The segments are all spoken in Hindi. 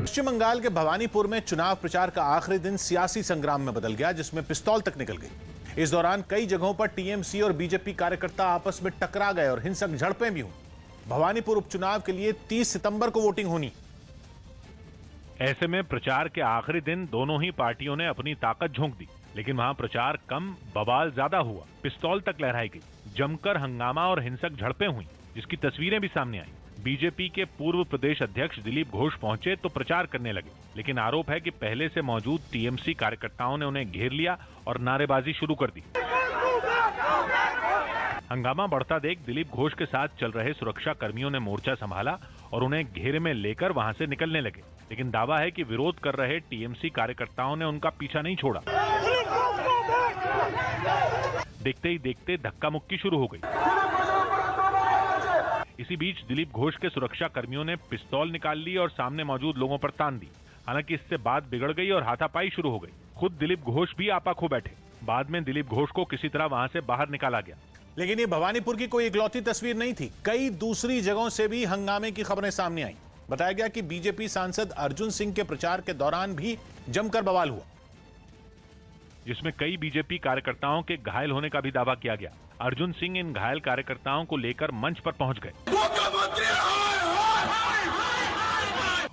पश्चिम बंगाल के भवानीपुर में चुनाव प्रचार का आखिरी दिन सियासी संग्राम में बदल गया, जिसमें पिस्तौल तक निकल गई। इस दौरान कई जगहों पर टीएमसी और बीजेपी कार्यकर्ता आपस में टकरा गए और हिंसक झड़पें भी हुई। भवानीपुर उपचुनाव के लिए 30 सितंबर को वोटिंग होनी। ऐसे में प्रचार के आखिरी दिन दोनों ही पार्टियों ने अपनी ताकत झोंक दी, लेकिन वहां प्रचार कम बवाल ज्यादा हुआ। पिस्तौल तक लहराई गई, जमकर हंगामा और हिंसक झड़पें हुई, जिसकी तस्वीरें भी सामने आई। बीजेपी के पूर्व प्रदेश अध्यक्ष दिलीप घोष पहुंचे तो प्रचार करने लगे, लेकिन आरोप है कि पहले से मौजूद टीएमसी कार्यकर्ताओं ने उन्हें घेर लिया और नारेबाजी शुरू कर दी। हंगामा बढ़ता देख दिलीप घोष के साथ चल रहे सुरक्षा कर्मियों ने मोर्चा संभाला और उन्हें घेरे में लेकर वहां से निकलने लगे, लेकिन दावा है कि विरोध कर रहे टीएमसी कार्यकर्ताओं ने उनका पीछा नहीं छोड़ा। देखते ही देखते धक्का मुक्की शुरू हो गई। इसी बीच दिलीप घोष के सुरक्षा कर्मियों ने पिस्तौल निकाल ली और सामने मौजूद लोगों पर तान दी। हालांकि इससे बात बिगड़ गई और हाथापाई शुरू हो गई। खुद दिलीप घोष भी आपा खो बैठे। बाद में दिलीप घोष को किसी तरह वहां से बाहर निकाला गया। लेकिन ये भवानीपुर की कोई इकलौती तस्वीर नहीं थी। कई दूसरी जगहों से भी हंगामे की खबरें सामने आई। बताया गया कि बीजेपी सांसद अर्जुन सिंह के प्रचार के दौरान भी जमकर बवाल हुआ, जिसमें कई बीजेपी कार्यकर्ताओं के घायल होने का भी दावा किया गया। अर्जुन सिंह इन घायल कार्यकर्ताओं को लेकर मंच पर पहुंच गए।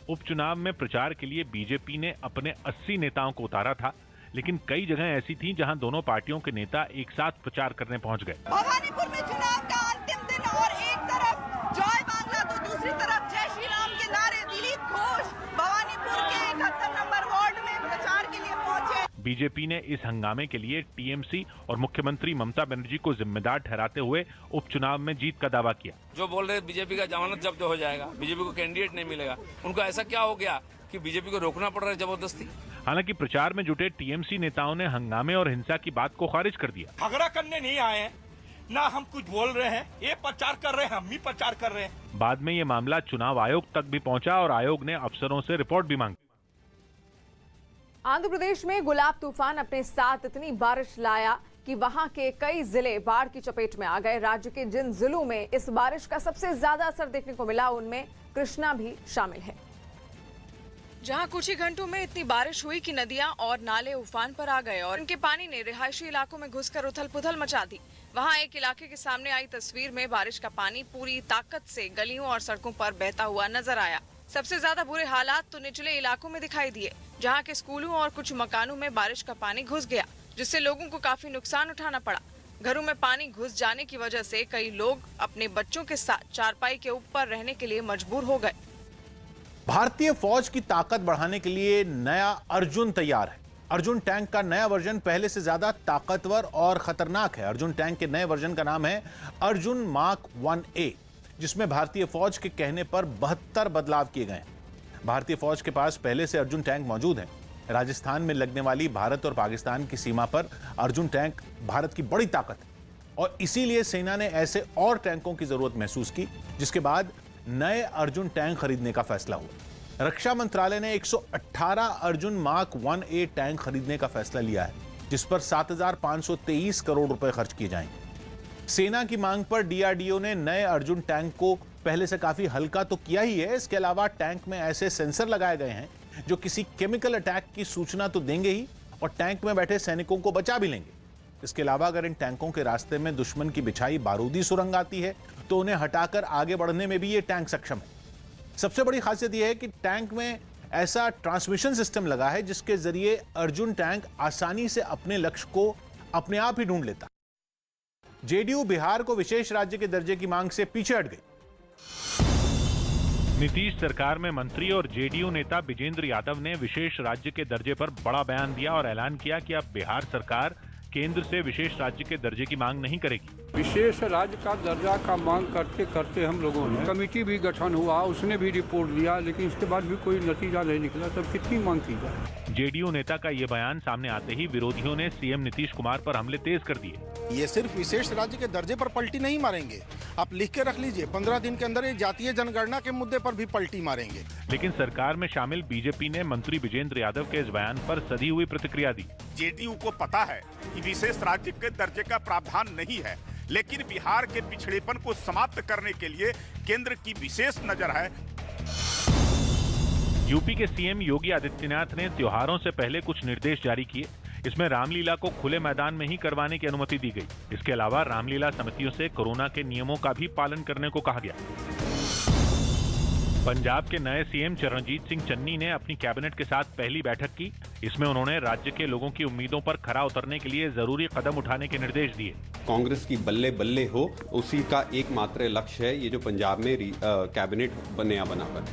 उपचुनाव में प्रचार के लिए बीजेपी ने अपने 80 नेताओं को उतारा था, लेकिन कई जगह ऐसी थीं जहां दोनों पार्टियों के नेता एक साथ प्रचार करने पहुंच गए। भवानीपुर में चुनाव का अंतिम दिन और एक तरफ जय बांग्ला तो दूसरी तरफ जय श्री राम के नारे। दिलीप घोष भवानीपुर के 71 नंबर वार्ड में प्रचार के लिए पहुंचे। बीजेपी ने इस हंगामे के लिए टीएमसी और मुख्यमंत्री ममता बनर्जी को जिम्मेदार ठहराते हुए उपचुनाव में जीत का दावा किया। जो बोल रहे बीजेपी का जमानत जब्त हो जाएगा, बीजेपी को कैंडिडेट नहीं मिलेगा, उनको ऐसा क्या हो गया कि बीजेपी को रोकना पड़ रहा है जबरदस्ती। हालांकि प्रचार में जुटे टीएमसी नेताओं ने हंगामे और हिंसा की बात को खारिज कर दिया। झगड़ा करने नहीं आए हैं, ना हम कुछ बोल रहे हैं, ये प्रचार कर रहे हैं, हम भी प्रचार कर रहे हैं। बाद में ये मामला चुनाव आयोग तक भी पहुंचा और आयोग ने अफसरों से रिपोर्ट भी मांगी। आंध्र प्रदेश में गुलाब तूफान अपने साथ इतनी बारिश लाया कि वहां के कई जिले बाढ़ की चपेट में आ गए। राज्य के जिन जिलों में इस बारिश का सबसे ज्यादा असर देखने को मिला, उनमें कृष्णा भी शामिल है। जहां कुछ ही घंटों में इतनी बारिश हुई कि नदियां और नाले उफान पर आ गए और उनके पानी ने रिहायशी इलाकों में घुसकर उथल-पुथल मचा दी। वहां एक इलाके के सामने आई तस्वीर में बारिश का पानी पूरी ताकत से गलियों और सड़कों पर बहता हुआ नजर आया। सबसे ज्यादा बुरे हालात तो निचले इलाकों में दिखाई दिए, जहां के स्कूलों और कुछ मकानों में बारिश का पानी घुस गया, जिससे लोगों को काफी नुकसान उठाना पड़ा। घरों में पानी घुस जाने की वजह से कई लोग अपने बच्चों के साथ चारपाई के ऊपर रहने के लिए मजबूर हो गए। भारतीय फौज की ताकत बढ़ाने के लिए नया अर्जुन तैयार है। अर्जुन टैंक का नया वर्जन पहले से ज्यादा ताकतवर और खतरनाक है। अर्जुन टैंक के नए वर्जन का नाम है अर्जुन मार्क 1A, जिसमें भारतीय फौज के कहने पर 72 बदलाव किए गए। भारतीय फौज के पास पहले से अर्जुन टैंक मौजूद हैं। राजस्थान में लगने वाली भारत और पाकिस्तान की सीमा पर अर्जुन टैंक भारत की बड़ी ताकत है और इसीलिए सेना ने ऐसे और टैंकों की जरूरत महसूस की, जिसके बाद नए अर्जुन टैंक खरीदने का फैसला हुआ। रक्षा मंत्रालय ने 118 अर्जुन मार्क 1A टैंक खरीदने का फैसला लिया है, जिस पर 7,523 करोड़ रुपए खर्च किए जाएंगे। सेना की मांग पर डीआरडीओ ने नए अर्जुन टैंक को पहले से काफी हल्का तो किया ही है। इसके अलावा टैंक में ऐसे सेंसर लगाए गए हैं जो किसी केमिकल अटैक की सूचना तो देंगे ही और टैंक में बैठे सैनिकों को बचा भी लेंगे। इसके अलावा अगर इन टैंकों के रास्ते में दुश्मन की बिछाई बारूदी सुरंग आती है तो उन्हें हटाकर आगे बढ़ने में भी ये टैंक सक्षम है। सबसे बड़ी खासियत यह है कि टैंक में ऐसा ट्रांसमिशन सिस्टम लगा है जिसके जरिए अर्जुन टैंक आसानी से अपने लक्ष्य को अपने आप ही ढूंढ लेता। जेडीयू बिहार को विशेष राज्य के दर्जे की मांग से पीछे हट गई। नीतीश सरकार में मंत्री और जेडीयू नेता विजेंद्र यादव ने विशेष राज्य के दर्जे पर बड़ा बयान दिया और ऐलान किया कि अब बिहार सरकार केंद्र से विशेष राज्य के दर्जे की मांग नहीं करेगी। विशेष राज्य का दर्जा का मांग करते करते हम लोगों ने कमेटी भी गठन हुआ, उसने भी रिपोर्ट दिया, लेकिन इसके बाद भी कोई नतीजा नहीं निकला। तब कितनी मांग की जाए। जेडीयू नेता का ये बयान सामने आते ही विरोधियों ने सीएम नीतीश कुमार पर हमले तेज कर दिए। ये सिर्फ विशेष राज्य के दर्जे पर पलटी नहीं मारेंगे, आप लिख के रख लीजिए, 15 दिन के अंदर ये जातीय जनगणना के मुद्दे पर भी पलटी मारेंगे। लेकिन सरकार में शामिल बीजेपी ने मंत्री विजेंद्र यादव के इस बयान पर सधी हुई प्रतिक्रिया दी। जेडीयू को पता है कि विशेष राज्य के दर्जे का प्रावधान नहीं है, लेकिन बिहार के पिछड़ेपन को समाप्त करने के लिए केंद्र की विशेष नजर है। यूपी के सीएम योगी आदित्यनाथ ने त्योहारों से पहले कुछ निर्देश जारी किए। इसमें रामलीला को खुले मैदान में ही करवाने की अनुमति दी गई। इसके अलावा रामलीला समितियों से कोरोना के नियमों का भी पालन करने को कहा गया। पंजाब के नए सीएम चरणजीत सिंह चन्नी ने अपनी कैबिनेट के साथ पहली बैठक की। इसमें उन्होंने राज्य के लोगों की उम्मीदों पर खरा उतरने के लिए जरूरी कदम उठाने के निर्देश दिए। कांग्रेस की बल्ले बल्ले हो, उसी का एकमात्र लक्ष्य है ये जो पंजाब में कैबिनेट नया बना पर।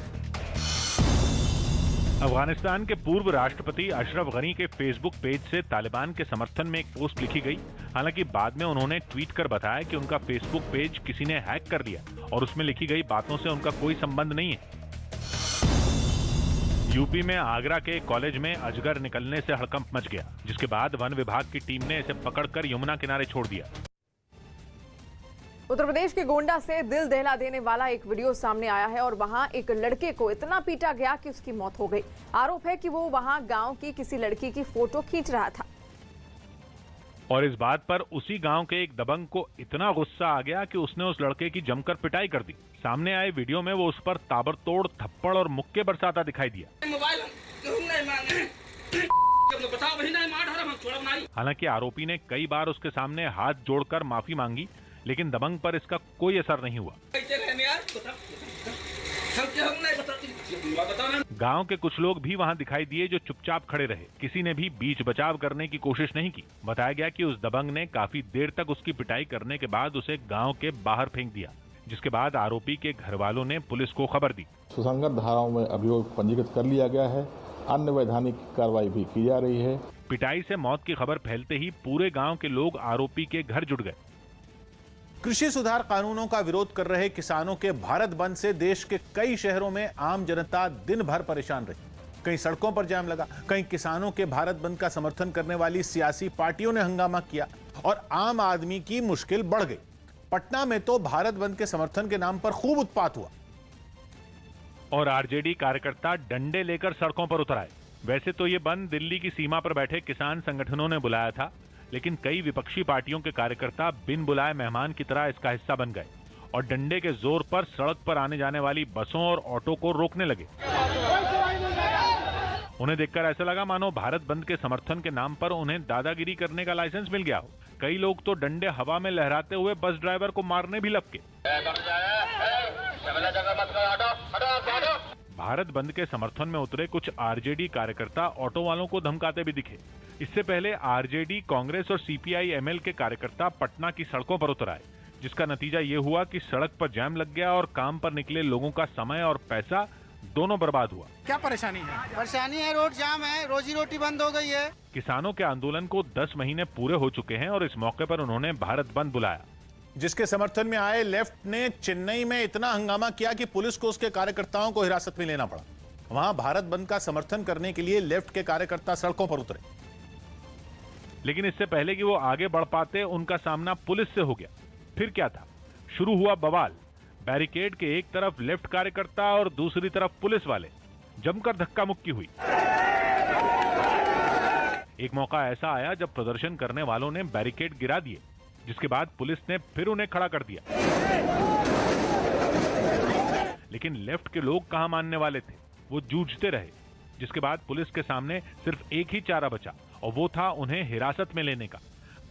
अफगानिस्तान के पूर्व राष्ट्रपति अशरफ गनी के फेसबुक पेज से तालिबान के समर्थन में एक पोस्ट लिखी गई। हालांकि बाद में उन्होंने ट्वीट कर बताया कि उनका फेसबुक पेज किसी ने हैक कर दिया और उसमें लिखी गई बातों से उनका कोई संबंध नहीं है। यूपी में आगरा के कॉलेज में अजगर निकलने से हड़कंप मच गया, जिसके बाद वन विभाग की टीम ने इसे पकड़कर यमुना किनारे छोड़ दिया। उत्तर प्रदेश के गोंडा से दिल दहला देने वाला एक वीडियो सामने आया है और वहां एक लड़के को इतना पीटा गया कि उसकी मौत हो गई। आरोप है कि वो वहां गांव की किसी लड़की की फोटो खींच रहा था और इस बात पर उसी गांव के एक दबंग को इतना गुस्सा आ गया कि उसने उस लड़के की जमकर पिटाई कर दी। सामने आए वीडियो में वो उस पर ताबड़तोड़ थप्पड़ और मुक्के बरसाता दिखाई दिया। हालांकि आरोपी ने कई बार उसके सामने हाथ जोड़कर माफी मांगी, लेकिन दबंग पर इसका कोई असर नहीं हुआ। गांव के कुछ लोग भी वहां दिखाई दिए जो चुपचाप खड़े रहे। किसी ने भी बीच बचाव करने की कोशिश नहीं की। बताया गया कि उस दबंग ने काफी देर तक उसकी पिटाई करने के बाद उसे गांव के बाहर फेंक दिया, जिसके बाद आरोपी के घर वालों ने पुलिस को खबर दी। सुसंगत धाराओं में अभियोग पंजीकृत कर लिया गया है। अन्य वैधानिक कार्रवाई भी की जा रही है। पिटाई से मौत की खबर फैलते ही पूरे गांव के लोग आरोपी के घर जुट गए। कृषि सुधार कानूनों का विरोध कर रहे किसानों के भारत बंद से देश के कई शहरों में आम जनता दिन भर परेशान रही। कहीं सड़कों पर जाम लगा, कहीं किसानों के भारत बंद का समर्थन करने वाली सियासी पार्टियों ने हंगामा किया और आम आदमी की मुश्किल बढ़ गई। पटना में तो भारत बंद के समर्थन के नाम पर खूब उत्पात हुआ और आरजेडी कार्यकर्ता डंडे लेकर सड़कों पर उतर आए। वैसे तो ये बंद दिल्ली की सीमा पर बैठे किसान संगठनों ने बुलाया था, लेकिन कई विपक्षी पार्टियों के कार्यकर्ता बिन बुलाए मेहमान की तरह इसका हिस्सा बन गए और डंडे के जोर पर सड़क पर आने जाने वाली बसों और ऑटो को रोकने लगे। उन्हें देखकर ऐसा लगा मानो भारत बंद के समर्थन के नाम पर उन्हें दादागिरी करने का लाइसेंस मिल गया हो। कई लोग तो डंडे हवा में लहराते हुए बस ड्राइवर को मारने भी लपके। भारत बंद के समर्थन में उतरे कुछ आरजेडी कार्यकर्ता ऑटो वालों को धमकाते भी दिखे। इससे पहले आरजेडी, कांग्रेस और सीपीआई एमएल के कार्यकर्ता पटना की सड़कों पर उतर आए, जिसका नतीजा ये हुआ कि सड़क पर जाम लग गया और काम पर निकले लोगों का समय और पैसा दोनों बर्बाद हुआ। क्या परेशानी है? परेशानी है, रोड जाम है, रोजी रोटी बंद हो गई है। किसानों के आंदोलन को 10 महीने पूरे हो चुके हैं और इस मौके पर उन्होंने भारत बंद बुलाया, जिसके समर्थन में आए लेफ्ट ने चेन्नई में इतना हंगामा किया कि पुलिस को उसके कार्यकर्ताओं को हिरासत में लेना पड़ा। वहां भारत बंद का समर्थन करने के लिए लेफ्ट के कार्यकर्ता सड़कों पर उतरे, लेकिन इससे पहले कि वो आगे बढ़ पाते उनका सामना पुलिस से हो गया। फिर क्या था, शुरू हुआ बवाल। बैरिकेड के एक तरफ लेफ्ट कार्यकर्ता और दूसरी तरफ पुलिस वाले, जमकर धक्का मुक्की हुई। एक मौका ऐसा आया जब प्रदर्शन करने वालों ने बैरिकेड गिरा दिए, जिसके बाद पुलिस ने फिर उन्हें खड़ा कर दिया। लेकिन लेफ्ट के लोग कहां मानने वाले थे, वो जूझते रहे, जिसके बाद पुलिस के सामने सिर्फ एक ही चारा बचा और वो था उन्हें हिरासत में लेने का।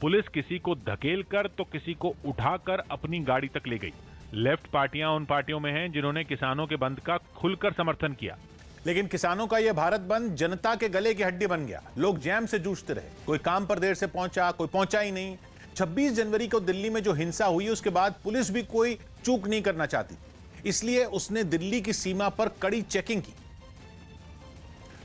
पुलिस किसी को धकेल कर तो किसी को उठाकर अपनी गाड़ी तक ले गई। लेफ्ट पार्टियां उन पार्टियों में हैं जिन्होंने किसानों के बंद का खुलकर समर्थन किया, लेकिन किसानों का यह भारत बंद जनता के गले की हड्डी बन गया। लोग जैम से जूझते रहे, कोई काम पर देर से पहुंचा, कोई पहुंचा ही नहीं। 26 जनवरी को दिल्ली में जो हिंसा हुई उसके बाद पुलिस भी कोई चूक नहीं करना चाहती, इसलिए उसने दिल्ली की सीमा पर कड़ी चेकिंग की,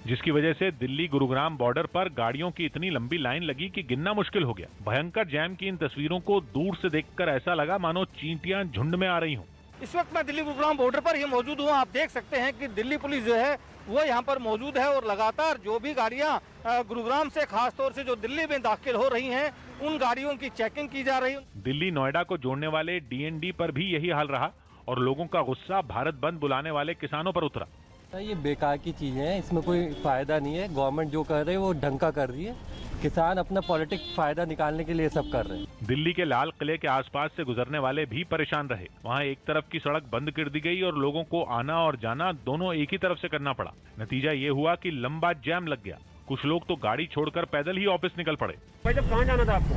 जिसकी वजह से दिल्ली गुरुग्राम बॉर्डर पर गाड़ियों की इतनी लंबी लाइन लगी कि गिनना मुश्किल हो गया। भयंकर जैम की इन तस्वीरों को दूर से देखकर ऐसा लगा मानो चींटियां झुंड में आ रही हों। इस वक्त मैं दिल्ली गुरुग्राम बॉर्डर पर ही मौजूद हूँ। आप देख सकते हैं कि दिल्ली पुलिस जो है वो यहाँ पर मौजूद है और लगातार जो भी गाड़ियाँ गुरुग्राम से, खास तौर से जो दिल्ली में दाखिल हो रही हैं, उन गाड़ियों की चेकिंग की जा रही है। दिल्ली नोएडा को जोड़ने वाले डीएनडी पर भी यही हाल रहा और लोगों का गुस्सा भारत बंद बुलाने वाले किसानों पर उतरा। ये बेकार की चीज़ें हैं, इसमें कोई फ़ायदा नहीं है। गवर्नमेंट जो कर रही है वो ढंग का कर रही है। किसान अपना पॉलिटिक फायदा निकालने के लिए सब कर रहे हैं। दिल्ली के लाल किले के आसपास से गुजरने वाले भी परेशान रहे। वहां एक तरफ की सड़क बंद कर दी गई और लोगों को आना और जाना दोनों एक ही तरफ से करना पड़ा। नतीजा ये हुआ कि लंबा जैम लग गया। कुछ लोग तो गाड़ी छोड़कर पैदल ही ऑफिस निकल पड़े। भाई जब कहाँ जाना था आपको?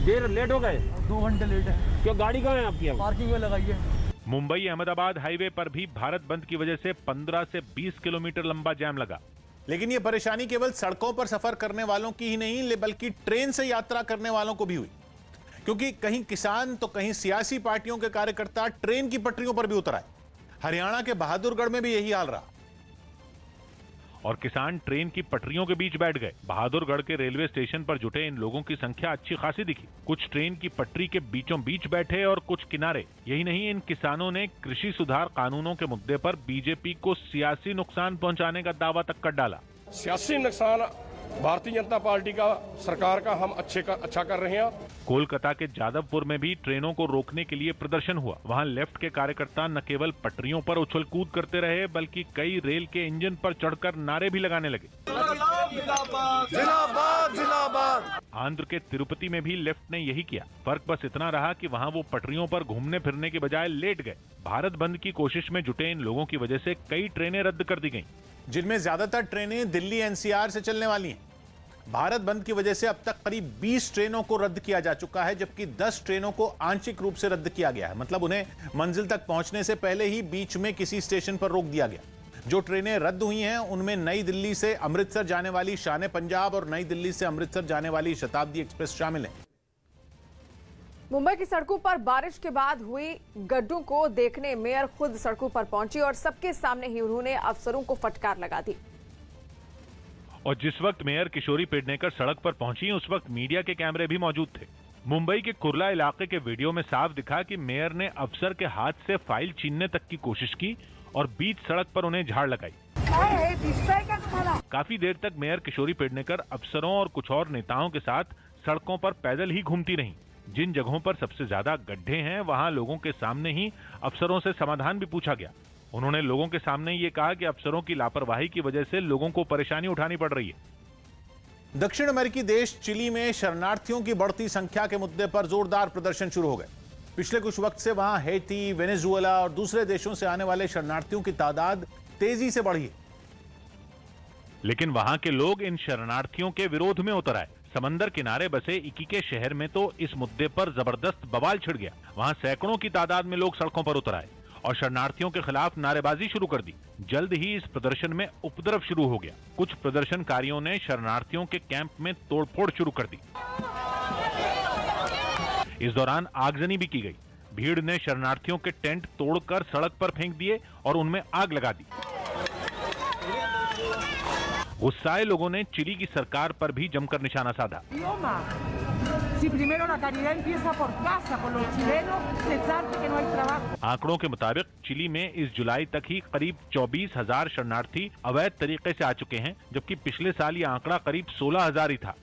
देर लेट हो गए? 2 घंटे लेट है। क्यों, गाड़ी कहाँ है आपकी? पार्किंग में लगाई है। मुंबई अहमदाबाद हाईवे पर भी भारत बंद की वजह से 15 से 20 किलोमीटर लंबा जैम लगा। लेकिन ये परेशानी केवल सड़कों पर सफर करने वालों की ही नहीं बल्कि ट्रेन से यात्रा करने वालों को भी हुई, क्योंकि कहीं किसान तो कहीं सियासी पार्टियों के कार्यकर्ता ट्रेन की पटरियों पर भी उतर आए। हरियाणा के बहादुरगढ़ में भी यही हाल रहा और किसान ट्रेन की पटरियों के बीच बैठ गए। बहादुरगढ़ के रेलवे स्टेशन पर जुटे इन लोगों की संख्या अच्छी खासी दिखी। कुछ ट्रेन की पटरी के बीचों बीच बैठे और कुछ किनारे। यही नहीं, इन किसानों ने कृषि सुधार कानूनों के मुद्दे पर बीजेपी को सियासी नुकसान पहुंचाने का दावा तक कर डाला। सियासी नुकसान भारतीय जनता पार्टी का, सरकार का हम अच्छा कर रहे हैं। कोलकाता के जादवपुर में भी ट्रेनों को रोकने के लिए प्रदर्शन हुआ। वहां लेफ्ट के कार्यकर्ता न केवल पटरियों पर उछल कूद करते रहे बल्कि कई रेल के इंजन पर चढ़कर नारे भी लगाने लगे। आंध्र के तिरुपति में भी लेफ्ट ने यही किया। फर्क बस इतना रहा कि वहां वो पटरियों पर घूमने फिरने के बजाय लेट गए। भारत बंद की कोशिश में जुटे इन लोगों की वजह से कई ट्रेनें रद्द कर दी गईं, जिनमें ज्यादातर ट्रेनें दिल्ली एनसीआर से चलने वाली हैं। भारत बंद की वजह से अब तक करीब 20 ट्रेनों को रद्द किया जा चुका है, जबकि 10 ट्रेनों को आंशिक रूप से रद्द किया गया है। मतलब उन्हें मंजिल तक पहुंचने से पहले ही बीच में किसी स्टेशन पर रोक दिया गया। जो ट्रेनें रद्द हुई हैं उनमें नई दिल्ली से अमृतसर जाने वाली शान पंजाब और नई दिल्ली से अमृतसर जाने वाली शताब्दी एक्सप्रेस शामिल है। मुंबई की सड़कों पर बारिश के बाद हुई गड्ढों को देखने मेयर खुद सड़कों पर पहुंची और सबके सामने ही उन्होंने अफसरों को फटकार लगा दी। और जिस वक्त मेयर किशोरी पेडनेकर सड़क पर पहुंची, उस वक्त मीडिया के कैमरे भी मौजूद थे। मुंबई के कुर्ला इलाके के वीडियो में साफ दिखा कि मेयर ने अफसर के हाथ से फाइल छीनने तक की कोशिश की और बीच सड़क पर उन्हें झाड़ लगाई। काफी देर तक मेयर किशोरी पेडनेकर अफसरों और कुछ और नेताओं के साथ सड़कों पर पैदल ही घूमती रहीं। जिन जगहों पर सबसे ज्यादा गड्ढे हैं वहां लोगों के सामने ही अफसरों से समाधान भी पूछा गया। उन्होंने लोगों के सामने ये कहा कि अफसरों की लापरवाही की वजह से लोगों को परेशानी उठानी पड़ रही है। दक्षिण अमेरिकी देश चिली में शरणार्थियों की बढ़ती संख्या के मुद्दे पर जोरदार प्रदर्शन शुरू हो गए। पिछले कुछ वक्त से वहां हैती, वेनेजुएला और दूसरे देशों से आने वाले शरणार्थियों की तादाद तेजी से बढ़ी है। लेकिन वहां के लोग इन शरणार्थियों के विरोध में उतर आए। समंदर किनारे बसे इकीके शहर में तो इस मुद्दे पर जबरदस्त बवाल छिड़ गया। वहां सैकड़ों की तादाद में लोग सड़कों पर उतर आए और शरणार्थियों के खिलाफ नारेबाजी शुरू कर दी। जल्द ही इस प्रदर्शन में उपद्रव शुरू हो गया। कुछ प्रदर्शनकारियों ने शरणार्थियों के कैंप में तोड़फोड़ शुरू कर दी। इस दौरान आगजनी भी की गई। भीड़ ने शरणार्थियों के टेंट तोड़कर सड़क पर फेंक दिए और उनमें आग लगा दी। गुस्साए लोगों ने चिली की सरकार पर भी जमकर निशाना साधा। आंकड़ों के मुताबिक चिली में इस जुलाई तक ही करीब 24,000 शरणार्थी अवैध तरीके से आ चुके हैं, जबकि पिछले साल ये आंकड़ा करीब 16,000 ही था।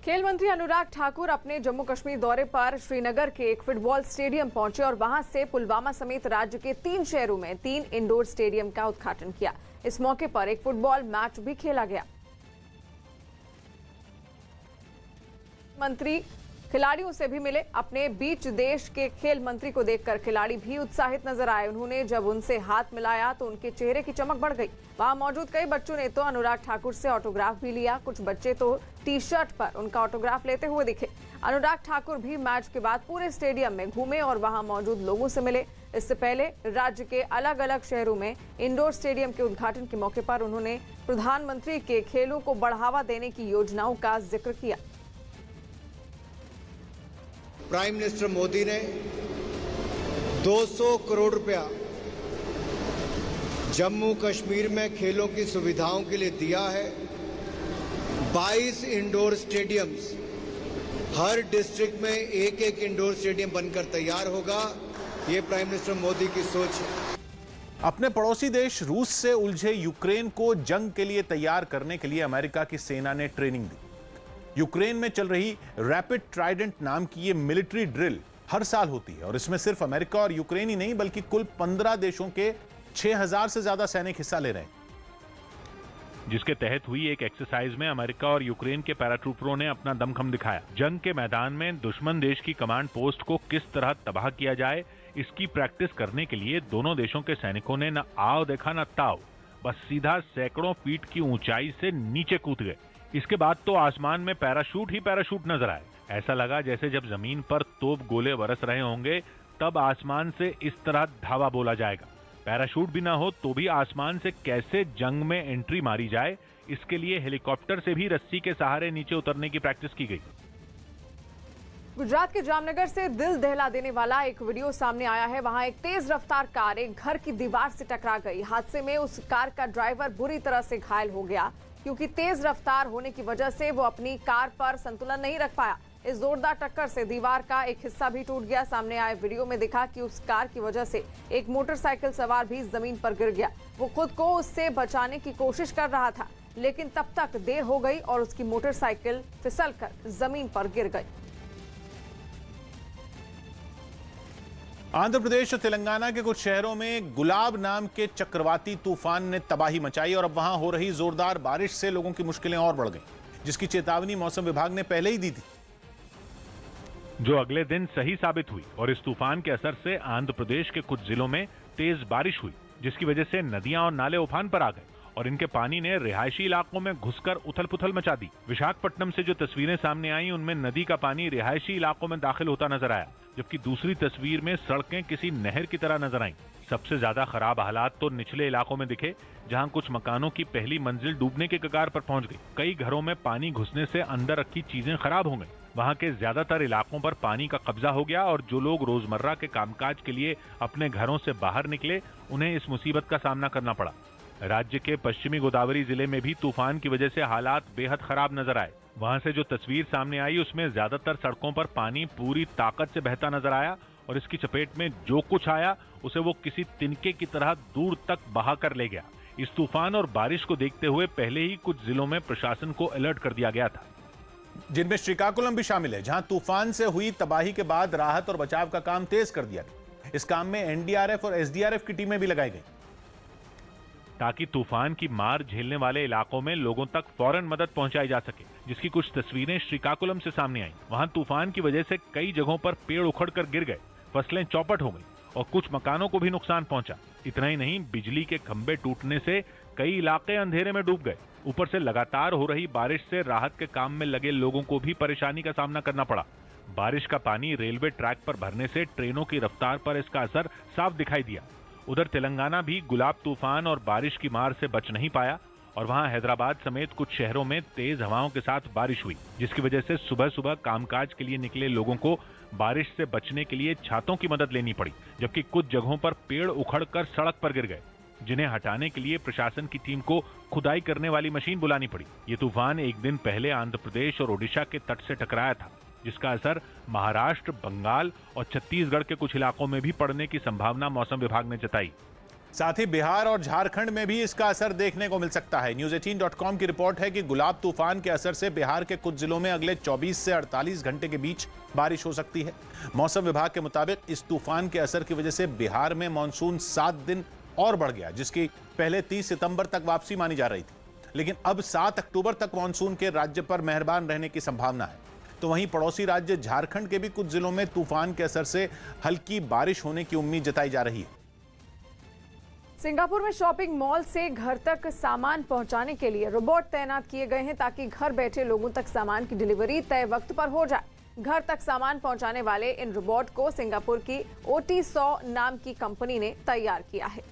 खेल मंत्री अनुराग ठाकुर अपने जम्मू कश्मीर दौरे पर श्रीनगर के एक फुटबॉल स्टेडियम पहुंचे और वहां से पुलवामा समेत राज्य के 3 शहरों में 3 इंडोर स्टेडियम का उद्घाटन किया। इस मौके पर एक फुटबॉल मैच भी खेला गया। मंत्री खिलाड़ियों से भी मिले। अपने बीच देश के खेल मंत्री को देखकर खिलाड़ी भी उत्साहित नजर आए। उन्होंने जब उनसे हाथ मिलाया तो उनके चेहरे की चमक बढ़ गई। वहां मौजूद कई बच्चों ने तो अनुराग ठाकुर से ऑटोग्राफ भी लिया। कुछ बच्चे तो टी-शर्ट पर उनका ऑटोग्राफ लेते हुए दिखे। अनुराग ठाकुर भी मैच के बाद पूरे स्टेडियम में घूमे और वहां मौजूद लोगों से मिले। इससे पहले राज्य के अलग अलग शहरों में इंडोर स्टेडियम के उद्घाटन के मौके पर उन्होंने प्रधानमंत्री के खेलों को बढ़ावा देने की योजनाओं का जिक्र किया। प्राइम मिनिस्टर मोदी ने 200 करोड़ रुपया जम्मू कश्मीर में खेलों की सुविधाओं के लिए दिया है। 22 इंडोर स्टेडियम्स, हर डिस्ट्रिक्ट में एक इंडोर स्टेडियम बनकर तैयार होगा। ये प्राइम मिनिस्टर मोदी की सोच है। अपने पड़ोसी देश रूस से उलझे यूक्रेन को जंग के लिए तैयार करने के लिए अमेरिका की सेना ने ट्रेनिंग दी। यूक्रेन में चल रही रैपिड ट्राइडेंट नाम की ये मिलिट्री ड्रिल हर साल होती है और इसमें सिर्फ अमेरिका और यूक्रेन ही नहीं बल्कि कुल 15 देशों के 6000 से ज्यादा सैनिक हिस्सा ले रहे हैं। जिसके तहत हुई एक एक्सरसाइज में अमेरिका और यूक्रेन के पैराट्रूपरों ने अपना दमखम दिखाया। जंग के मैदान में दुश्मन देश की कमांड पोस्ट को किस तरह तबाह किया जाए, इसकी प्रैक्टिस करने के लिए दोनों देशों के सैनिकों ने न आओ देखा न ताओ, बस सीधा सैकड़ों फीट की ऊंचाई से नीचे कूद गए। इसके बाद तो आसमान में पैराशूट ही पैराशूट नजर आए। ऐसा लगा जैसे जब जमीन पर तोप गोले बरस रहे होंगे तब आसमान से इस तरह धावा बोला जाएगा। पैराशूट भी ना हो तो भी आसमान से कैसे जंग में एंट्री मारी जाए, इसके लिए हेलीकॉप्टर से भी रस्सी के सहारे नीचे उतरने की प्रैक्टिस की गई। गुजरात के जामनगर से दिल दहला देने वाला एक वीडियो सामने आया है। वहां एक तेज रफ्तार कार एक घर की दीवार से टकरा गई। हादसे में उस कार का ड्राइवर बुरी तरह से घायल हो गया क्योंकि तेज रफ्तार होने की वजह से वो अपनी कार पर संतुलन नहीं रख पाया। इस जोरदार टक्कर से दीवार का एक हिस्सा भी टूट गया। सामने आए वीडियो में दिखा कि उस कार की वजह से एक मोटरसाइकिल सवार भी जमीन पर गिर गया। वो खुद को उससे बचाने की कोशिश कर रहा था, लेकिन तब तक देर हो गई और उसकी मोटरसाइकिल फिसलकर जमीन पर गिर गई। आंध्र प्रदेश और तेलंगाना के कुछ शहरों में गुलाब नाम के चक्रवाती तूफान ने तबाही मचाई और अब वहां हो रही जोरदार बारिश से लोगों की मुश्किलें और बढ़ गईं, जिसकी चेतावनी मौसम विभाग ने पहले ही दी थी, जो अगले दिन सही साबित हुई। और इस तूफान के असर से आंध्र प्रदेश के कुछ जिलों में तेज बारिश हुई, जिसकी वजह से नदियां और नाले उफान पर आ गए और इनके पानी ने रिहायशी इलाकों में घुसकर उथल पुथल मचा दी। विशाखापट्टनम से जो तस्वीरें सामने आई उनमें नदी का पानी रिहायशी इलाकों में दाखिल होता नजर आया, जबकि दूसरी तस्वीर में सड़कें किसी नहर की तरह नजर आईं। सबसे ज्यादा खराब हालात तो निचले इलाकों में दिखे, जहां कुछ मकानों की पहली मंजिल डूबने के कगार पर पहुंच गई। कई घरों में पानी घुसने से अंदर रखी चीजें खराब हो गई। वहां के ज्यादातर इलाकों पर पानी का कब्जा हो गया और जो लोग रोजमर्रा के कामकाज के लिए अपने घरों से बाहर निकले, उन्हें इस मुसीबत का सामना करना पड़ा। राज्य के पश्चिमी गोदावरी जिले में भी तूफान की वजह से हालात बेहद खराब नजर आए। वहां से जो तस्वीर सामने आई उसमें ज्यादातर सड़कों पर पानी पूरी ताकत से बहता नजर आया और इसकी चपेट में जो कुछ आया उसे वो किसी तिनके की तरह दूर तक बहा कर ले गया। इस तूफान और बारिश को देखते हुए पहले ही कुछ जिलों में प्रशासन को अलर्ट कर दिया गया था, जिनमें श्रीकाकुलम भी शामिल है, जहां तूफान से हुई तबाही के बाद राहत और बचाव का काम तेज कर दिया गया। इस काम में एनडीआरएफ और एसडीआरएफ की टीमें भी लगाई गई ताकि तूफान की मार झेलने वाले इलाकों में लोगों तक फौरन मदद पहुंचाई जा सके, जिसकी कुछ तस्वीरें श्रीकाकुलम से सामने आई। वहां तूफान की वजह से कई जगहों पर पेड़ उखड़कर गिर गए, फसलें चौपट हो गई और कुछ मकानों को भी नुकसान पहुंचा। इतना ही नहीं, बिजली के खंभे टूटने से कई इलाके अंधेरे में डूब गए। ऊपर से लगातार हो रही बारिश से राहत के काम में लगे लोगों को भी परेशानी का सामना करना पड़ा। बारिश का पानी रेलवे ट्रैक पर भरने से ट्रेनों की रफ्तार पर इसका असर साफ दिखाई दिया। उधर तेलंगाना भी गुलाब तूफान और बारिश की मार से बच नहीं पाया और वहां हैदराबाद समेत कुछ शहरों में तेज हवाओं के साथ बारिश हुई, जिसकी वजह से सुबह सुबह कामकाज के लिए निकले लोगों को बारिश से बचने के लिए छातों की मदद लेनी पड़ी, जबकि कुछ जगहों पर पेड़ उखड़कर सड़क पर गिर गए, जिन्हें हटाने के लिए प्रशासन की टीम को खुदाई करने वाली मशीन बुलानी पड़ी। ये तूफान एक दिन पहले आंध्र प्रदेश और ओडिशा के तट से टकराया था, जिसका असर महाराष्ट्र, बंगाल और छत्तीसगढ़ के कुछ इलाकों में भी पड़ने की संभावना मौसम विभाग ने जताई। साथ ही बिहार और झारखंड में भी इसका असर देखने को मिल सकता है। News18.com की रिपोर्ट है कि गुलाब तूफान के असर से बिहार के कुछ जिलों में अगले 24 से 48 घंटे के बीच बारिश हो सकती है। मौसम विभाग के मुताबिक इस तूफान के असर की वजह से बिहार में मानसून 7 दिन और बढ़ गया, जिसकी पहले 30 सितंबर तक वापसी मानी जा रही थी, लेकिन अब 7 अक्टूबर तक मानसून के राज्य पर मेहरबान रहने की संभावना है। तो वहीं पड़ोसी राज्य झारखंड के भी कुछ जिलों में तूफान के असर से हल्की बारिश होने की उम्मीद जताई जा रही है। सिंगापुर में शॉपिंग मॉल से घर तक सामान पहुंचाने के लिए रोबोट तैनात किए गए हैं ताकि घर बैठे लोगों तक सामान की डिलीवरी तय वक्त पर हो जाए। घर तक सामान पहुंचाने वाले इन रोबोट को सिंगापुर की OT100 नाम की कंपनी ने तैयार किया है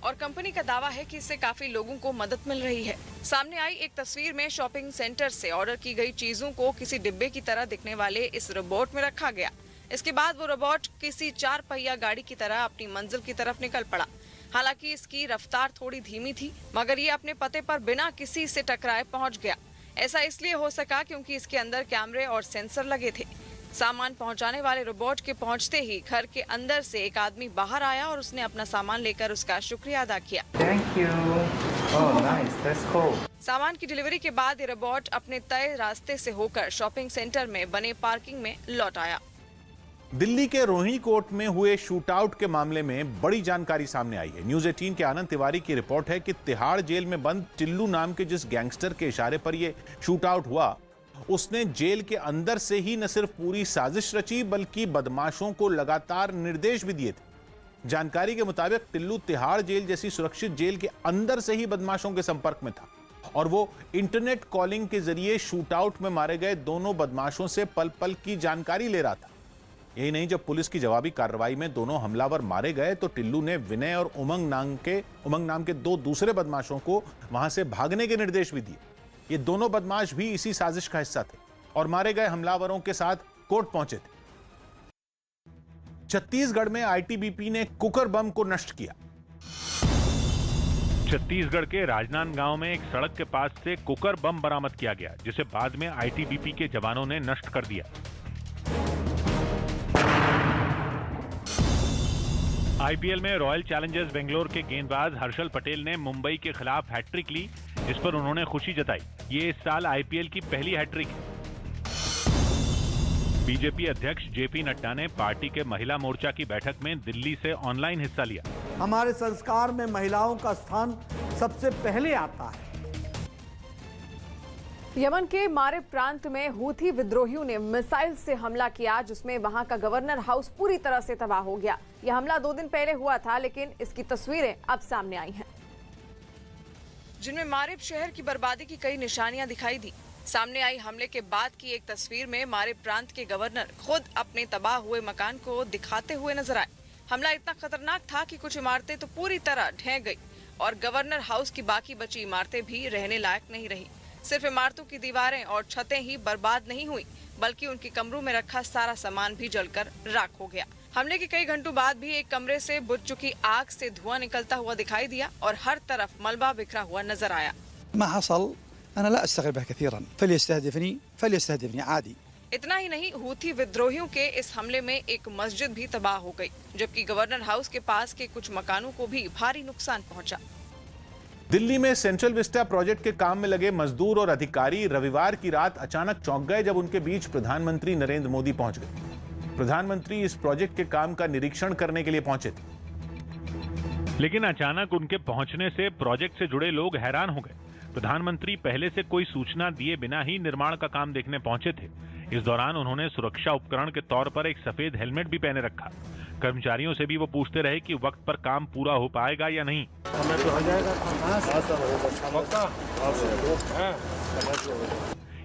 और कंपनी का दावा है कि इससे काफी लोगों को मदद मिल रही है। सामने आई एक तस्वीर में शॉपिंग सेंटर से ऑर्डर की गई चीजों को किसी डिब्बे की तरह दिखने वाले इस रोबोट में रखा गया। इसके बाद वो रोबोट किसी 4 पहिया गाड़ी की तरह अपनी मंजिल की तरफ निकल पड़ा। हालांकि इसकी रफ्तार थोड़ी धीमी थी, मगर ये अपने पते पर बिना किसी से टकराए पहुंच गया। ऐसा इसलिए हो सका क्योंकि इसके अंदर कैमरे और सेंसर लगे थे। सामान पहुंचाने वाले रोबोट के पहुंचते ही घर के अंदर से एक आदमी बाहर आया और उसने अपना सामान लेकर उसका शुक्रिया अदा किया। Thank you. Oh, nice. That's cool. सामान की डिलीवरी के बाद ये रोबोट अपने तय रास्ते से होकर शॉपिंग सेंटर में बने पार्किंग में लौट आया। दिल्ली के रोहिणी कोर्ट में हुए शूटआउट के मामले में बड़ी जानकारी सामने आई है। न्यूज 18 के आनंद तिवारी की रिपोर्ट है कि तिहाड़ जेल में बंद टिल्लू नाम के जिस गैंगस्टर के इशारे पर यह शूटआउट हुआ, उसने जेल के अंदर से ही न सिर्फ पूरी साजिश रची बल्कि बदमाशों को लगातार निर्देश भी दिए थे। जानकारी के मुताबिक टिल्लू तिहाड़ जेल जैसी सुरक्षित जेल के अंदर से ही बदमाशों के संपर्क में था और वो इंटरनेट कॉलिंग के जरिए शूटआउट में मारे गए दोनों बदमाशों से पल पल की जानकारी ले रहा था। यही नहीं, जब पुलिस की जवाबी कार्रवाई में दोनों हमलावर मारे गए तो टिल्लू ने विनय और उमंग नाम के दो दूसरे बदमाशों को वहां से भागने के निर्देश भी दिए। ये दोनों बदमाश भी इसी साजिश का हिस्सा थे और मारे गए हमलावरों के साथ कोर्ट पहुंचे थे। छत्तीसगढ़ में आईटीबीपी ने कुकर बम को नष्ट किया। छत्तीसगढ़ के राजनांदगांव में एक सड़क के पास से कुकर बम बरामद किया गया, जिसे बाद में आईटीबीपी के जवानों ने नष्ट कर दिया। आईपीएल में रॉयल चैलेंजर्स बेंगलोर के गेंदबाज हर्षल पटेल ने मुंबई के खिलाफ हैट्रिक ली, जिस पर उन्होंने खुशी जताई। ये इस साल आईपीएल की पहली हैट्रिक है। बीजेपी अध्यक्ष जेपी नड्डा ने पार्टी के महिला मोर्चा की बैठक में दिल्ली से ऑनलाइन हिस्सा लिया। हमारे संस्कार में महिलाओं का स्थान सबसे पहले आता है। यमन के मारिब प्रांत में हूथी विद्रोहियों ने मिसाइल से हमला किया, जिसमें वहां का गवर्नर हाउस पूरी तरह से तबाह हो गया। यह हमला 2 दिन पहले हुआ था, लेकिन इसकी तस्वीरें अब सामने आई हैं, जिनमें मारिब शहर की बर्बादी की कई निशानियां दिखाई दी। सामने आई हमले के बाद की एक तस्वीर में मारिब प्रांत के गवर्नर खुद अपने तबाह हुए मकान को दिखाते हुए नजर आए। हमला इतना खतरनाक था कि कुछ इमारतें तो पूरी तरह ढह गई और गवर्नर हाउस की बाकी बची इमारतें भी रहने लायक नहीं रही। सिर्फ इमारतों की दीवारें और छतें ही बर्बाद नहीं हुई, बल्कि उनके कमरों में रखा सारा सामान भी जलकर राख हो गया। हमले के कई घंटों बाद भी एक कमरे से बुझ चुकी आग से धुआं निकलता हुआ दिखाई दिया और हर तरफ मलबा बिखरा हुआ नजर आया। इतना ही नहीं, हूथी विद्रोहियों के इस हमले में एक मस्जिद भी तबाह हो गई, जबकि गवर्नर हाउस के पास के कुछ मकानों को भी भारी नुकसान पहुंचा। दिल्ली में सेंट्रल विस्टा प्रोजेक्ट के काम में लगे मजदूर और अधिकारी रविवार की रात अचानक चौंक गए जब उनके बीच प्रधानमंत्री नरेंद्र मोदी पहुंच गए। प्रधानमंत्री इस प्रोजेक्ट के काम का निरीक्षण करने के लिए पहुंचे थे, लेकिन अचानक उनके पहुंचने से प्रोजेक्ट से जुड़े लोग हैरान हो गए। प्रधानमंत्री पहले से कोई सूचना दिए बिना ही निर्माण का काम देखने पहुंचे थे। इस दौरान उन्होंने सुरक्षा उपकरण के तौर पर एक सफेद हेलमेट भी पहने रखा। कर्मचारियों से भी वो पूछते रहे कि वक्त पर काम पूरा हो पाएगा या नहीं।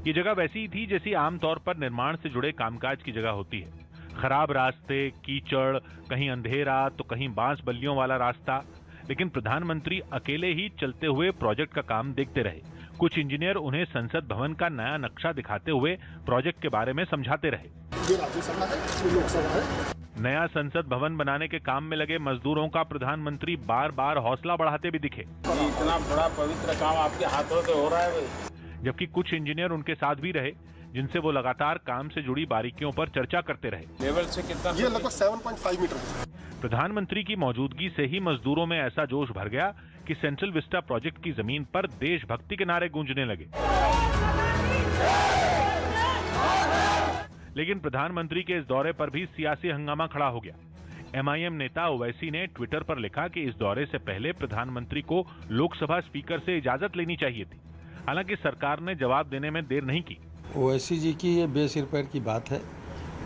ये जगह वैसी ही थी जैसी आमतौर पर निर्माण से जुड़े कामकाज की जगह होती है। खराब रास्ते, कीचड़, कहीं अंधेरा तो कहीं बांस बल्लियों वाला रास्ता। लेकिन प्रधानमंत्री अकेले ही चलते हुए प्रोजेक्ट का काम देखते रहे। कुछ इंजीनियर उन्हें संसद भवन का नया नक्शा दिखाते हुए प्रोजेक्ट के बारे में समझाते रहे। ये राज्यसभा है, ये लोकसभा है। नया संसद भवन बनाने के काम में लगे मजदूरों का प्रधानमंत्री बार बार हौसला बढ़ाते भी दिखे। इतना बड़ा पवित्र काम आपके हाथों से हो रहा है। जबकि कुछ इंजीनियर उनके साथ भी रहे, जिनसे वो लगातार काम से जुड़ी बारीकियों पर चर्चा करते रहे। लेवल से कितना? ये लगभग 7.5 मीटर। प्रधानमंत्री की मौजूदगी से ही मजदूरों में ऐसा जोश भर गया कि सेंट्रल विस्टा प्रोजेक्ट की जमीन पर देशभक्ति के नारे गूंजने लगे। लेकिन प्रधानमंत्री के इस दौरे पर भी सियासी हंगामा खड़ा हो गया। एमआईएम नेता ओवैसी ने ट्विटर पर लिखा कि इस दौरे से पहले प्रधानमंत्री को लोकसभा स्पीकर से इजाजत लेनी चाहिए थी। हालांकि सरकार ने जवाब देने में देर नहीं की। ओवैसी जी की ये बेसिर पैर की बात है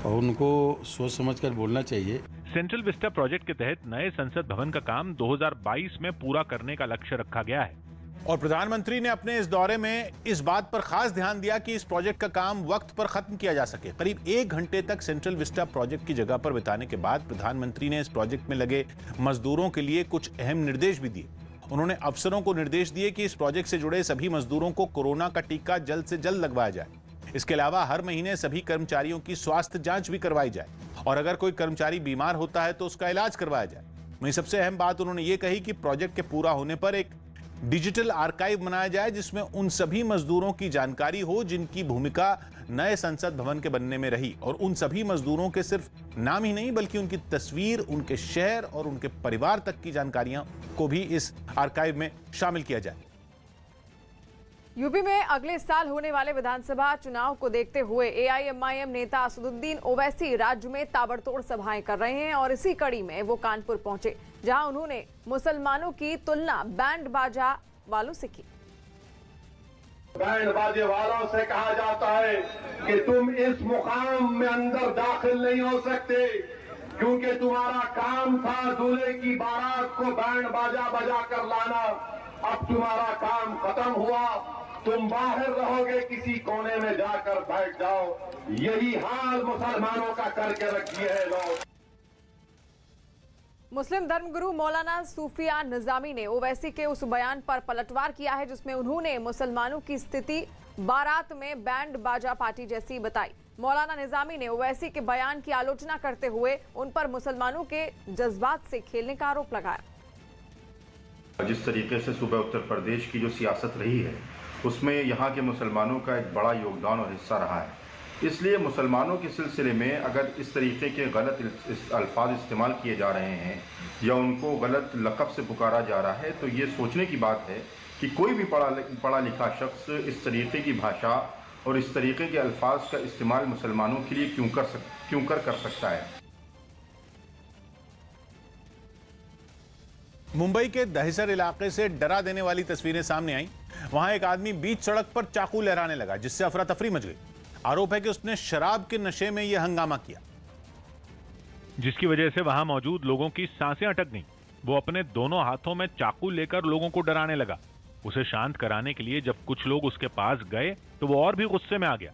और उनको सोच समझकर बोलना चाहिए। सेंट्रल विस्टा प्रोजेक्ट के तहत नए संसद भवन का काम 2022 में पूरा करने का लक्ष्य रखा गया है। और प्रधानमंत्री ने अपने इस दौरे में इस बात पर खास ध्यान दिया कि इस प्रोजेक्ट का काम वक्त पर खत्म किया जा सके। करीब 1 घंटे तक सेंट्रल विस्टा प्रोजेक्ट की जगह पर बिताने के बाद प्रधानमंत्री ने इस प्रोजेक्ट में लगे मजदूरों के लिए कुछ अहम निर्देश भी दिए। उन्होंने अफसरों को निर्देश दिए कि इस प्रोजेक्ट से जुड़े सभी मजदूरों को कोरोना का टीका जल्द से जल्द लगवाया जाए। इसके अलावा हर महीने सभी कर्मचारियों की स्वास्थ्य जांच भी करवाई जाए और अगर कोई कर्मचारी बीमार होता है तो उसका इलाज करवाया जाए। वहीं सबसे अहम बात उन्होंने ये कही कि प्रोजेक्ट के पूरा होने पर एक डिजिटल आर्काइव बनाया जाए जिसमें उन सभी मजदूरों की जानकारी हो जिनकी भूमिका नए संसद भवन के बनने में रही, और उन सभी मजदूरों के सिर्फ नाम ही नहीं बल्कि उनकी तस्वीर, उनके शहर और उनके परिवार तक की जानकारियां को भी इस आर्काइव में शामिल किया जाए। यूपी में अगले साल होने वाले विधानसभा चुनाव को देखते हुए एआईएमआईएम नेता असदुद्दीन ओवैसी राज्य में ताबड़तोड़ सभाएं कर रहे हैं और इसी कड़ी में वो कानपुर पहुंचे, जहां उन्होंने मुसलमानों की तुलना बैंड बाजा वालों से की। बैंड बाजे वालों से कहा जाता है कि तुम इस मुकाम में अंदर दाखिल नहीं हो सकते, क्योंकि तुम्हारा काम था दूल्हे की बारात को बैंड बाजा बजा कर लाना। अब तुम्हारा काम खत्म हुआ, तुम बाहर रहोगे, किसी कोने में जाकर बैठ जाओ। यही हाल मुसलमानों का करके रखिए है लोग। मुस्लिम धर्मगुरु मौलाना सूफिया निजामी ने ओवैसी के उस बयान पर पलटवार किया है जिसमें उन्होंने मुसलमानों की स्थिति बारात में बैंड बाजा पार्टी जैसी बताई। मौलाना निजामी ने ओवैसी के बयान की आलोचना करते हुए उन पर मुसलमानों के जज्बात से खेलने का आरोप लगाया। जिस तरीके से सूबा उत्तर प्रदेश की जो सियासत रही है उसमें यहाँ के मुसलमानों का एक बड़ा योगदान और हिस्सा रहा है, इसलिए मुसलमानों के सिलसिले में अगर इस तरीके के गलत अल्फाज इस्तेमाल किए जा रहे हैं या उनको गलत लक़ब से पुकारा जा रहा है, तो ये सोचने की बात है कि कोई भी पढ़ा लिखा शख्स इस तरीके की भाषा और इस तरीके के अल्फाज का इस्तेमाल मुसलमानों के लिए क्यों कर सकता है। मुंबई के दहिसर इलाके से डरा देने वाली तस्वीरें सामने आई। वहां एक आदमी बीच सड़क पर चाकू लहराने लगा, जिससे अफरा तफरी मच गई। आरोप है कि उसने शराब के नशे में यह हंगामा किया, जिसकी वजह से वहां मौजूद लोगों की सांसें अटक गईं। वो अपने दोनों हाथों में चाकू लेकर लोगों को डराने लगा। उसे शांत कराने के लिए जब कुछ लोग उसके पास गए तो वो और भी गुस्से में आ गया।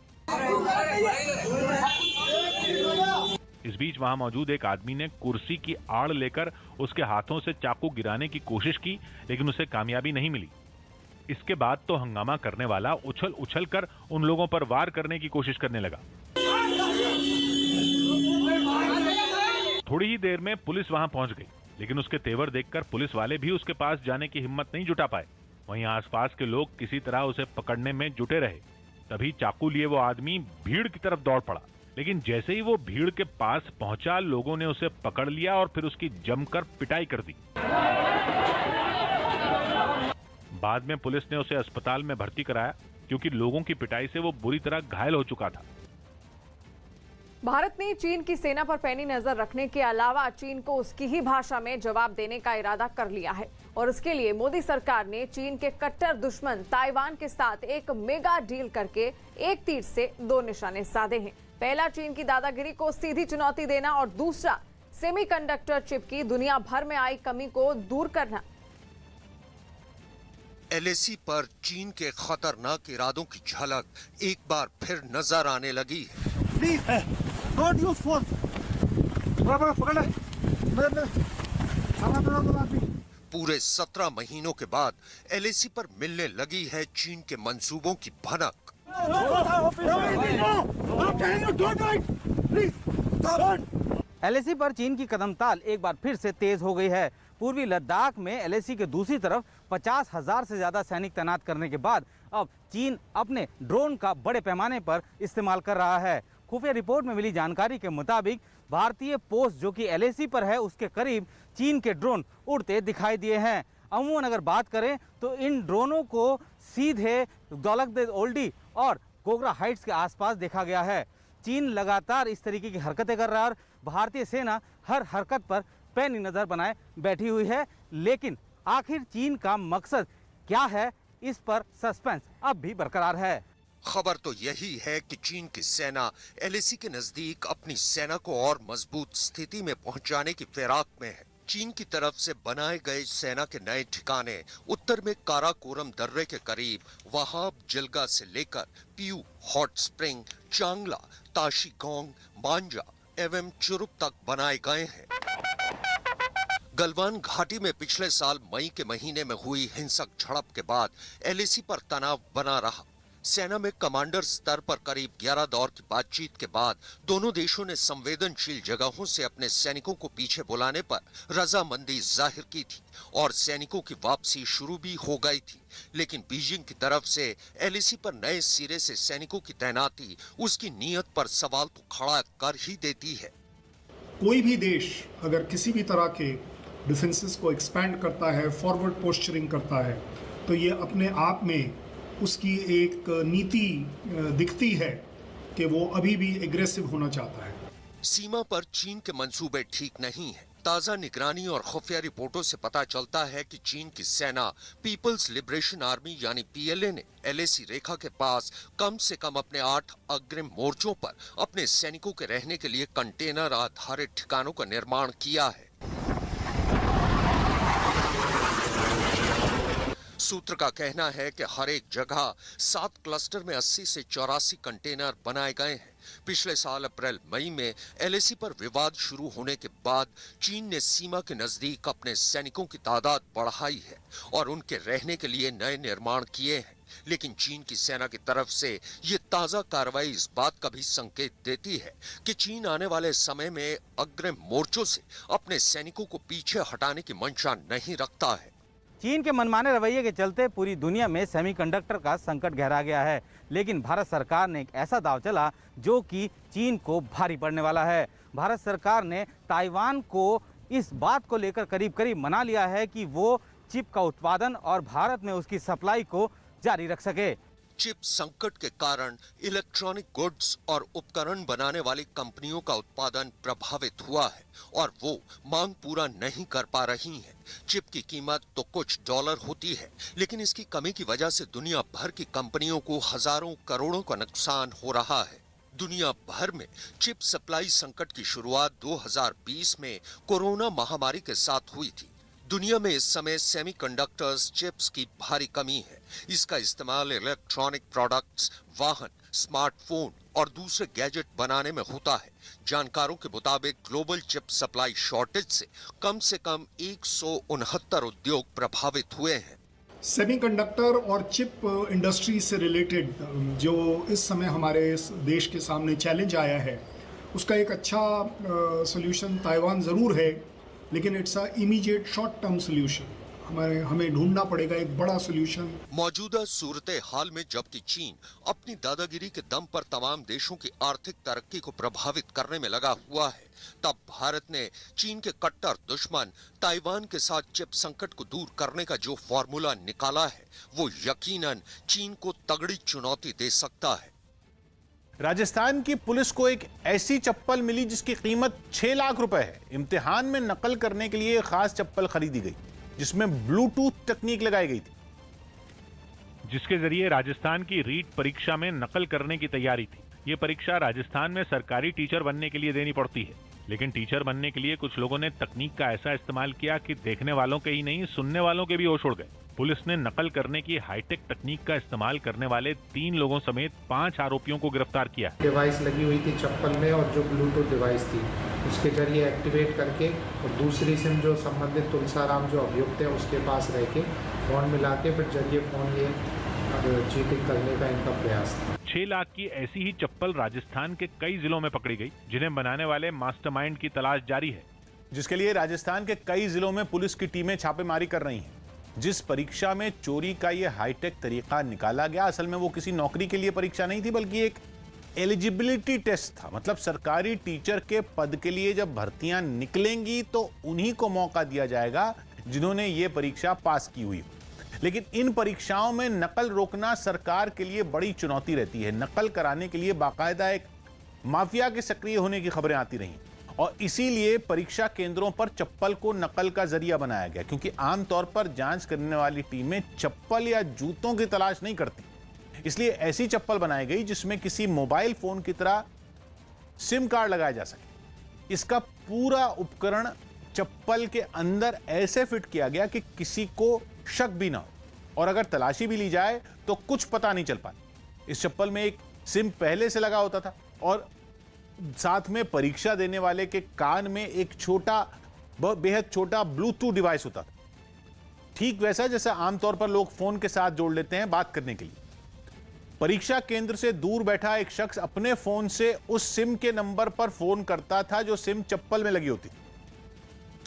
इस बीच वहां मौजूद एक आदमी ने कुर्सी की आड़ लेकर उसके हाथों से चाकू गिराने की कोशिश की, लेकिन उसे कामयाबी नहीं मिली। इसके बाद तो हंगामा करने वाला उछल उछल कर उन लोगों पर वार करने की कोशिश करने लगा। थोड़ी ही देर में पुलिस वहां पहुंच गई, लेकिन उसके तेवर देखकर पुलिस वाले भी उसके पास जाने की हिम्मत नहीं जुटा पाए। वहीं आसपास के लोग किसी तरह उसे पकड़ने में जुटे रहे। तभी चाकू लिए वो आदमी भीड़ की तरफ दौड़ पड़ा, लेकिन जैसे ही वो भीड़ के पास पहुंचा, लोगों ने उसे पकड़ लिया और फिर उसकी जमकर पिटाई कर दी। बाद में पुलिस ने उसे अस्पताल में भर्ती कराया, क्योंकि लोगों की पिटाई से वो बुरी तरह घायल हो चुका था। भारत ने चीन की सेना पर पैनी नजर रखने के अलावा चीन को उसकी ही भाषा में जवाब देने का इरादा कर लिया है और इसके लिए मोदी सरकार ने चीन के कट्टर दुश्मन ताइवान के साथ एक मेगा डील करके एक तीर से दो निशाने साधे हैं। पहला, चीन की दादागिरी को सीधी चुनौती देना और दूसरा, सेमीकंडक्टर चिप की दुनिया भर में आई कमी को दूर करना। एलएसी पर चीन के खतरनाक इरादों की झलक एक बार फिर नजर आने लगी है। पूरे 17 महीनों के बाद एलएसी पर मिलने लगी है चीन के मंसूबों की भनक। एलएसी पर चीन की कदमताल एक बार फिर से तेज हो गई है। पूर्वी लद्दाख में एलएसी के दूसरी तरफ 50,000 से ज्यादा सैनिक तैनात करने के बाद अब चीन अपने ड्रोन का बड़े पैमाने पर इस्तेमाल कर रहा है। खुफिया रिपोर्ट में मिली जानकारी के मुताबिक भारतीय पोस्ट जो कि एलएसी पर है, उसके करीब चीन के ड्रोन उड़ते दिखाई दिए हैं। अमूमन अगर बात करें तो इन ड्रोनों को सीधे दौलत ओल्डी और गोगरा हाइट्स के आसपास देखा गया है। चीन लगातार इस तरीके की हरकतें कर रहा है और भारतीय सेना हर हरकत पर पैनी नजर बनाए बैठी हुई है। लेकिन आखिर चीन का मकसद क्या है, इस पर सस्पेंस अब भी बरकरार है। खबर तो यही है कि चीन की सेना एलएसी के नजदीक अपनी सेना को और मजबूत स्थिति में पहुंचाने की फिराक में है। चीन की तरफ से बनाए गए सेना के नए ठिकाने उत्तर में काराकोरम दर्रे के करीब वहाब जिलगा से लेकर पियू, हॉट स्प्रिंग, चांगला, ताशीगोंग, मांजा एवं चुरुप तक बनाए गए हैं। गलवान घाटी में पिछले साल मई के महीने में हुई हिंसक झड़प के बाद एलएसी पर तनाव बना रहा। सेना में कमांडर स्तर पर करीब 11 दौर की बातचीत के बाद दोनों देशों ने संवेदनशील जगहों से अपने सैनिकों को पीछे बुलाने पर रजामंदी जाहिर की थी और सैनिकों की वापसी शुरू भी हो गई थी। लेकिन बीजिंग की तरफ से एलएसी पर नए सिरे से सैनिकों की तैनाती उसकी नीयत पर सवाल तो खड़ा कर ही देती है। कोई भी देश अगर किसी भी तरह के डिफेंसेस को एक्सपैंड करता है, फॉरवर्ड पोस्चरिंग करता है, तो ये अपने आप में उसकी एक नीति दिखती है कि वो अभी भी एग्रेसिव होना चाहता है। सीमा पर चीन के मंसूबे ठीक नहीं हैं। ताजा निगरानी और खुफिया रिपोर्टों से पता चलता है कि चीन की सेना पीपल्स लिबरेशन आर्मी यानी पीएलए ने एलएसी रेखा के पास कम से कम अपने 8 अग्रिम मोर्चों पर अपने सैनिकों के रहने के लिए कंटेनर आधारित ठिकानों का निर्माण किया है। सूत्र का कहना है कि हर एक जगह 7 क्लस्टर में 80 से 84 कंटेनर बनाए गए हैं। पिछले साल अप्रैल मई में एलएसी पर विवाद शुरू होने के बाद चीन ने सीमा के नजदीक अपने सैनिकों की तादाद बढ़ाई है और उनके रहने के लिए नए निर्माण किए हैं। लेकिन चीन की सेना की तरफ से ये ताजा कार्रवाई इस बात का भी संकेत देती है कि चीन आने वाले समय में अग्रिम मोर्चों से अपने सैनिकों को पीछे हटाने की मंशा नहीं रखता है। चीन के मनमाने रवैये के चलते पूरी दुनिया में सेमीकंडक्टर का संकट गहरा गया है, लेकिन भारत सरकार ने एक ऐसा दांव चला जो कि चीन को भारी पड़ने वाला है। भारत सरकार ने ताइवान को इस बात को लेकर करीब करीब मना लिया है कि वो चिप का उत्पादन और भारत में उसकी सप्लाई को जारी रख सके। चिप संकट के कारण इलेक्ट्रॉनिक गुड्स और उपकरण बनाने वाली कंपनियों का उत्पादन प्रभावित हुआ है और वो मांग पूरा नहीं कर पा रही हैं। चिप की कीमत तो कुछ डॉलर होती है, लेकिन इसकी कमी की वजह से दुनिया भर की कंपनियों को हजारों करोड़ों का नुकसान हो रहा है। दुनिया भर में चिप सप्लाई संकट की शुरुआत 2020 में कोरोना महामारी के साथ हुई थी। दुनिया में इस समय सेमीकंडक्टर्स चिप्स की भारी कमी है। इसका इस्तेमाल इलेक्ट्रॉनिक प्रोडक्ट्स, वाहन, स्मार्टफोन और दूसरे गैजेट बनाने में होता है। जानकारों के मुताबिक ग्लोबल चिप सप्लाई शॉर्टेज से कम 169 उद्योग प्रभावित हुए हैं। सेमीकंडक्टर और चिप इंडस्ट्री से रिलेटेड जो इस समय हमारे देश के सामने चैलेंज आया है, उसका एक अच्छा सॉल्यूशन ताइवान ज़रूर है, लेकिन it's a immediate short term solution. हमें ढूंढना पड़ेगा एक बड़ा सॉल्यूशन। मौजूदा सूरत हाल में जबकि चीन अपनी दादागिरी के दम पर तमाम देशों की आर्थिक तरक्की को प्रभावित करने में लगा हुआ है, तब भारत ने चीन के कट्टर दुश्मन ताइवान के साथ चिप संकट को दूर करने का जो फॉर्मूला निकाला है, वो यकीनन चीन को तगड़ी चुनौती दे सकता है। राजस्थान की पुलिस को एक ऐसी चप्पल मिली जिसकी कीमत 6 लाख रुपए है। इम्तिहान में नकल करने के लिए खास चप्पल खरीदी गई जिसमें ब्लूटूथ तकनीक लगाई गई थी, जिसके जरिए राजस्थान की रीट परीक्षा में नकल करने की तैयारी थी। ये परीक्षा राजस्थान में सरकारी टीचर बनने के लिए देनी पड़ती है, लेकिन टीचर बनने के लिए कुछ लोगों ने तकनीक का ऐसा इस्तेमाल किया कि देखने वालों के ही नहीं, सुनने वालों के भी होश उड़ गए। पुलिस ने नकल करने की हाईटेक तकनीक का इस्तेमाल करने वाले 3 लोगों समेत 5 आरोपियों को गिरफ्तार किया। डिवाइस लगी हुई थी चप्पल में और जो ब्लूटूथ डिवाइस थी उसके जरिए एक्टिवेट करके और दूसरी सिम जो संबंधित तुलसाराम जो अभियुक्त है उसके पास रह के फोन मिला के फिर जरिए फोन ये चीटिंग करने का इनका प्रयास था। 6 लाख की ऐसी ही चप्पल राजस्थान के कई जिलों में पकड़ी गई, जिन्हें बनाने वाले मास्टरमाइंड की तलाश जारी है, जिसके लिए राजस्थान के कई जिलों में पुलिस की टीमें छापेमारी कर रही हैं। जिस परीक्षा में चोरी का यह हाईटेक तरीका निकाला गया, असल में वो किसी नौकरी के लिए परीक्षा नहीं थी, बल्कि एक एलिजिबिलिटी टेस्ट था। मतलब सरकारी टीचर के पद के लिए जब भर्तियां निकलेंगी तो उन्हीं को मौका दिया जाएगा जिन्होंने ये परीक्षा पास की हुई। लेकिन इन परीक्षाओं में नकल रोकना सरकार के लिए बड़ी चुनौती रहती है। नकल कराने के लिए बाकायदा एक माफिया के सक्रिय होने की खबरें आती रहीं और इसीलिए परीक्षा केंद्रों पर चप्पल को नकल का जरिया बनाया गया, क्योंकि आमतौर पर जांच करने वाली टीमें चप्पल या जूतों की तलाश नहीं करती। इसलिए ऐसी चप्पल बनाई गई जिसमें किसी मोबाइल फोन की तरह सिम कार्ड लगाया जा सके। इसका पूरा उपकरण चप्पल के अंदर ऐसे फिट किया गया कि किसी को शक भी ना हो और अगर तलाशी भी ली जाए तो कुछ पता नहीं चल पाता। इस चप्पल में एक सिम पहले से लगा होता था और साथ में परीक्षा देने वाले के कान में एक छोटा, बेहद छोटा ब्लूटूथ डिवाइस होता था, ठीक वैसा जैसा आमतौर पर लोग फोन के साथ जोड़ लेते हैं बात करने के लिए। परीक्षा केंद्र से दूर बैठा एक शख्स अपने फोन से उस सिम के नंबर पर फोन करता था जो सिम चप्पल में लगी होती।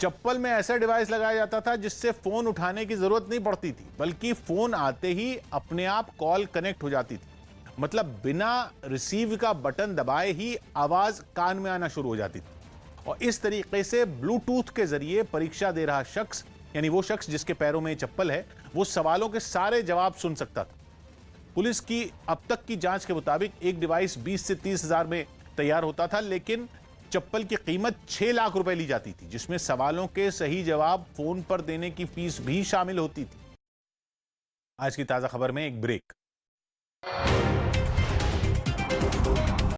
चप्पल में ऐसा डिवाइस लगाया जाता था जिससे फोन उठाने की जरूरत नहीं पड़ती थी, बल्कि फोन आते ही अपने आप कॉल कनेक्ट हो जाती थी। मतलब बिना रिसीव का बटन दबाए ही आवाज कान में आना शुरू हो जाती थी। और इस तरीके से ब्लूटूथ के जरिए परीक्षा दे रहा शख्स, यानी वो शख्स जिसके पैरों में चप्पल है, वो सवालों के सारे जवाब सुन सकता था। पुलिस की अब तक की जांच के मुताबिक एक डिवाइस 20 से 30 हजार में तैयार होता था, लेकिन चप्पल की कीमत 6 लाख रुपए ली जाती थी, जिसमें सवालों के सही जवाब फोन पर देने की फीस भी शामिल होती थी। आज की ताजा खबर में एक ब्रेक।